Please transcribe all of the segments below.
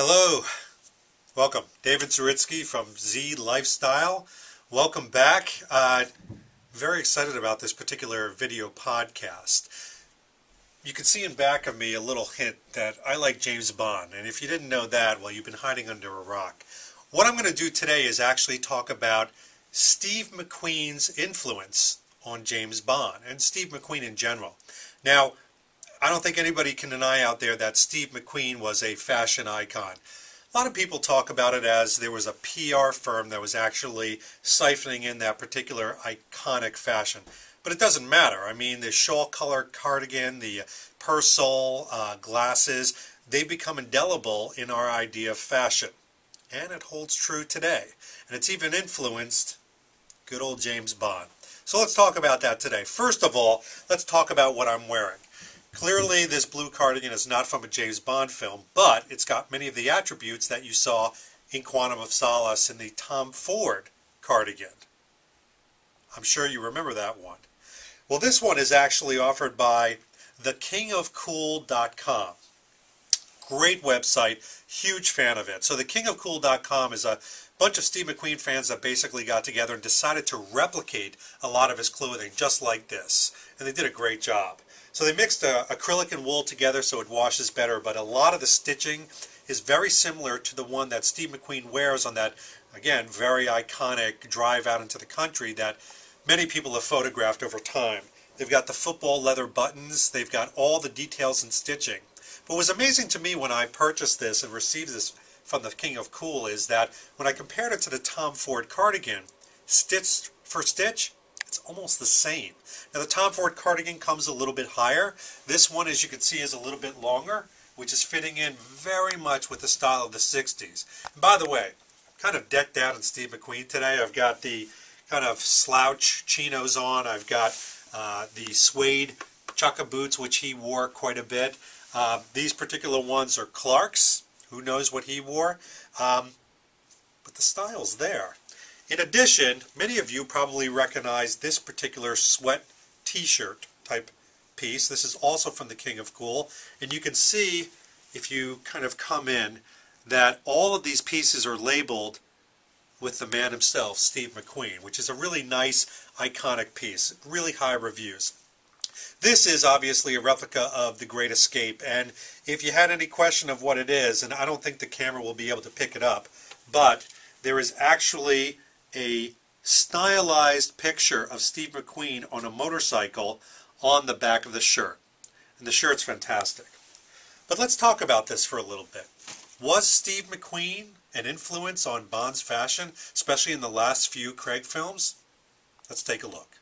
Hello, welcome. David Zaritsky from Z Lifestyle. Welcome back. Very excited about this particular video podcast. You can see in back of me a little hint that I like James Bond, and if you didn't know that, well, you've been hiding under a rock. What I'm going to do today is actually talk about Steve McQueen's influence on James Bond and Steve McQueen in general. Now, I don't think anybody can deny out there that Steve McQueen was a fashion icon. A lot of people talk about it as there was a PR firm that was actually siphoning in that particular iconic fashion. But it doesn't matter. I mean, the shawl color cardigan, the Persol glasses, they become indelible in our idea of fashion. And it holds true today. And it's even influenced good old James Bond. So let's talk about that today. First of all, let's talk about what I'm wearing. Clearly, this blue cardigan is not from a James Bond film, but it's got many of the attributes that you saw in Quantum of Solace in the Tom Ford cardigan. I'm sure you remember that one. Well, this one is actually offered by thekingofcool.com. Great website, huge fan of it. So thekingofcool.com is a bunch of Steve McQueen fans that basically got together and decided to replicate a lot of his clothing just like this. And they did a great job. So they mixed acrylic and wool together so it washes better, but a lot of the stitching is very similar to the one that Steve McQueen wears on that, again, very iconic drive out into the country that many people have photographed over time. They've got the football leather buttons, they've got all the details and stitching. But what was amazing to me when I purchased this and received this from the King of Cool is that when I compared it to the Tom Ford cardigan, stitch for stitch, it's almost the same. Now the Tom Ford cardigan comes a little bit higher. This one, as you can see, is a little bit longer, which is fitting in very much with the style of the 60s. And by the way, I'm kind of decked out in Steve McQueen today. I've got the kind of slouch chinos on. I've got the suede chukka boots, which he wore quite a bit. These particular ones are Clark's. Who knows what he wore? But the style's there. In addition, many of you probably recognize this particular sweat t-shirt type piece. This is also from the King of Cool. And you can see, if you kind of come in, that all of these pieces are labeled with the man himself, Steve McQueen, which is a really nice, iconic piece. Really high reviews. This is obviously a replica of The Great Escape, and if you had any question of what it is, and I don't think the camera will be able to pick it up, but there is actually a stylized picture of Steve McQueen on a motorcycle on the back of the shirt. And the shirt's fantastic. But let's talk about this for a little bit. Was Steve McQueen an influence on Bond's fashion, especially in the last few Craig films? Let's take a look.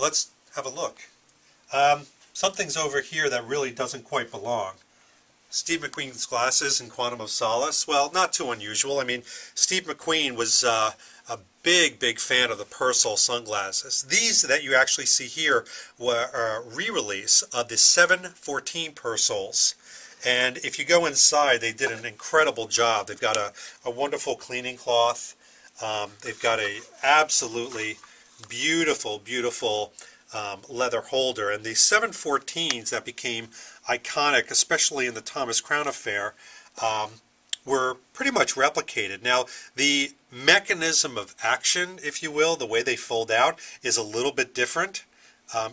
Let's have a look. Something's over here that really doesn't quite belong. Steve McQueen's glasses in Quantum of Solace. Well, not too unusual. I mean, Steve McQueen was a big fan of the Persol sunglasses. These that you actually see here were a re-release of the 714 Persols. And if you go inside, they did an incredible job. They've got a wonderful cleaning cloth. They've got a absolutely beautiful leather holder, and the 714s that became iconic, especially in the Thomas Crown affair, were pretty much replicated. Now, the mechanism of action, if you will, the way they fold out, is a little bit different.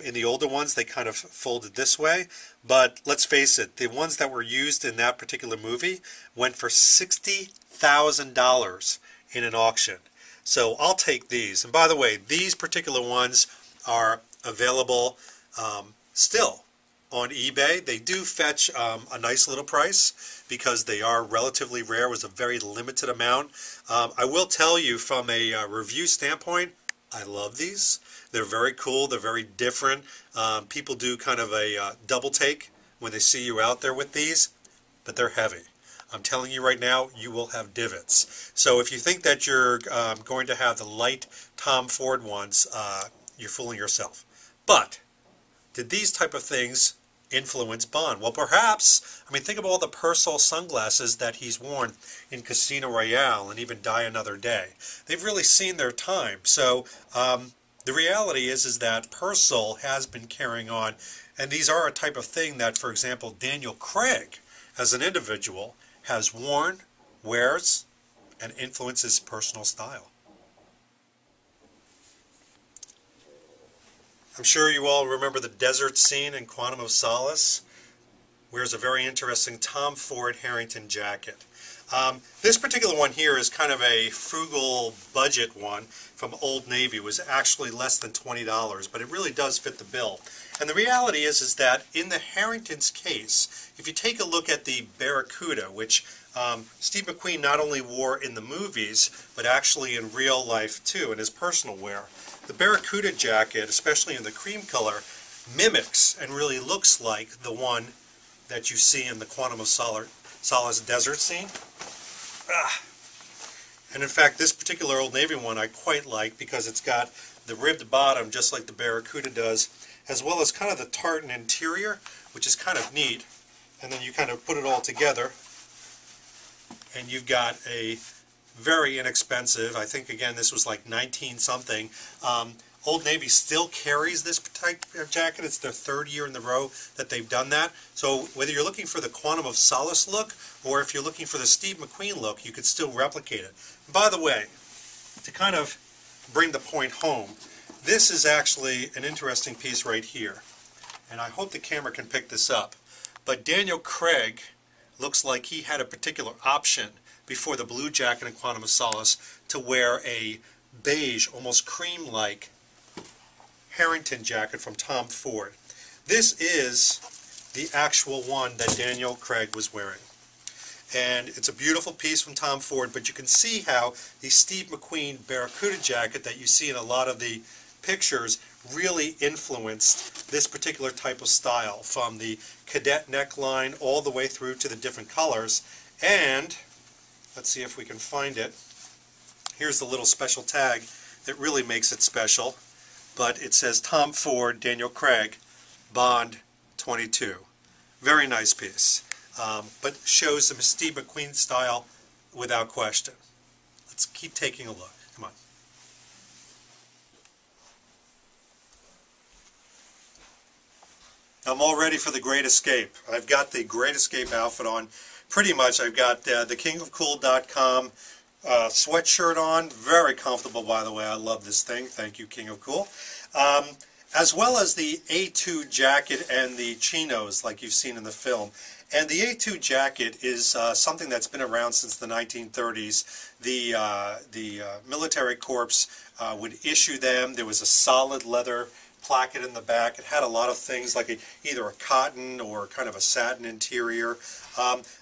In the older ones, they kind of folded this way, but let's face it, the ones that were used in that particular movie went for $60,000 in an auction. So I'll take these. And by the way, these particular ones are available still on eBay. They do fetch a nice little price because they are relatively rare. It was a very limited amount. I will tell you from a review standpoint, I love these. They're very cool. They're very different. People do kind of a double take when they see you out there with these, but they're heavy. I'm telling you right now, you will have divots. So if you think that you're going to have the light Tom Ford ones, you're fooling yourself. But did these type of things influence Bond? Well, perhaps. I mean, think of all the Persol sunglasses that he's worn in Casino Royale and even Die Another Day. They've really seen their time. So the reality is that Persol has been carrying on And these are a type of thing that, for example, Daniel Craig, as an individual, has worn, wears, and influences personal style. I'm sure you all remember the desert scene in Quantum of Solace. Wears a very interesting Tom Ford Harrington jacket. This particular one here is kind of a frugal budget one from Old Navy. It was actually less than $20, but it really does fit the bill. And the reality is that in the Harrington's case, if you take a look at the Barracuda, which Steve McQueen not only wore in the movies, but actually in real life too, in his personal wear, the Barracuda jacket, especially in the cream color, mimics and really looks like the one that you see in the Quantum of Solace desert scene. And in fact, this particular Old Navy one I quite like because it's got the ribbed bottom just like the Barracuda does, as well as kind of the tartan interior, which is kind of neat. And then you kind of put it all together and you've got a very inexpensive, I think again this was like 19 something. Old Navy still carries this type of jacket. It's their third year in a row that they've done that. So whether you're looking for the Quantum of Solace look or if you're looking for the Steve McQueen look, you could still replicate it. By the way, to kind of bring the point home, this is actually an interesting piece right here. And I hope the camera can pick this up. But Daniel Craig looks like he had a particular option before the blue jacket in Quantum of Solace to wear a beige, almost cream-like Harrington jacket from Tom Ford. This is the actual one that Daniel Craig was wearing. And it's a beautiful piece from Tom Ford, but you can see how the Steve McQueen Barracuda jacket that you see in a lot of the pictures really influenced this particular type of style, from the cadet neckline all the way through to the different colors. And let's see if we can find it. Here's the little special tag that really makes it special. But it says Tom Ford, Daniel Craig, Bond 22. Very nice piece. But shows the Steve McQueen style without question. Let's keep taking a look. Come on. I'm all ready for the Great Escape. I've got the Great Escape outfit on. Pretty much I've got the kingofcool.com sweatshirt on. Very comfortable, by the way. I love this thing. Thank you, King of Cool. As well as the A2 jacket and the chinos like you've seen in the film. And the A2 jacket is something that's been around since the 1930s. The military corps would issue them. There was a solid leather placket in the back. It had a lot of things like either a cotton or kind of a satin interior.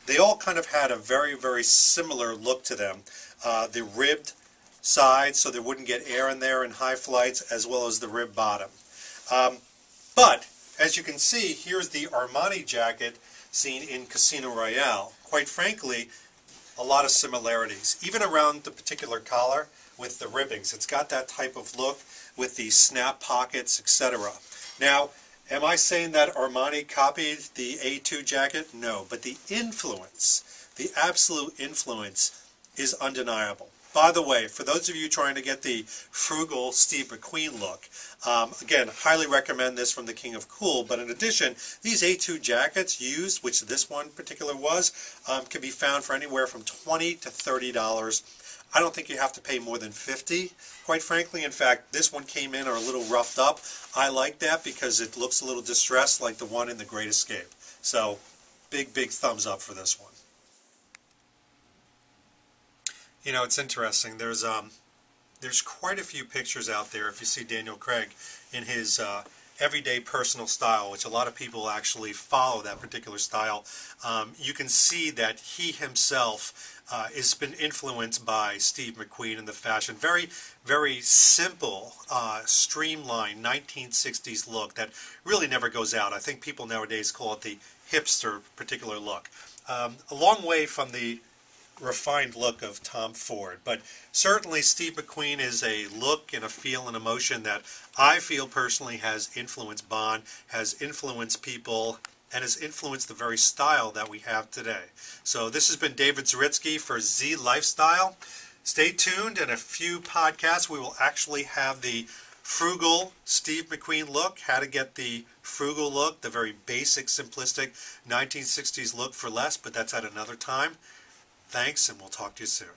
They all kind of had a very, very similar look to them. The ribbed side so there wouldn't get air in there in high flights, as well as the ribbed bottom. But as you can see, here's the Armani jacket seen in Casino Royale. Quite frankly, a lot of similarities, even around the particular collar with the ribbings. It's got that type of look with the snap pockets, etc. Now, am I saying that Armani copied the A2 jacket? No, but the influence, the absolute influence, is undeniable. By the way, for those of you trying to get the frugal Steve McQueen look, again, highly recommend this from the King of Cool. But in addition, these A2 jackets used, which this one particular was, can be found for anywhere from $20 to $30. I don't think you have to pay more than $50, quite frankly. In fact, this one came in a little roughed up. I like that because it looks a little distressed like the one in The Great Escape. So, big thumbs up for this one. You know, it's interesting. There's quite a few pictures out there, if you see Daniel Craig in his everyday personal style, which a lot of people actually follow that particular style. You can see that he himself has been influenced by Steve McQueen in the fashion. Very, very simple, streamlined 1960s look that really never goes out. I think people nowadays call it the hipster particular look. A long way from the refined look of Tom Ford, but certainly Steve McQueen is a look and a feel and emotion that I feel personally has influenced Bond, has influenced people, and has influenced the very style that we have today. So this has been David Zaritsky for Z Lifestyle. Stay tuned. In a few podcasts we will actually have the frugal Steve McQueen look, how to get the frugal look, the very basic, simplistic 1960s look for less, but that's at another time. Thanks, and we'll talk to you soon.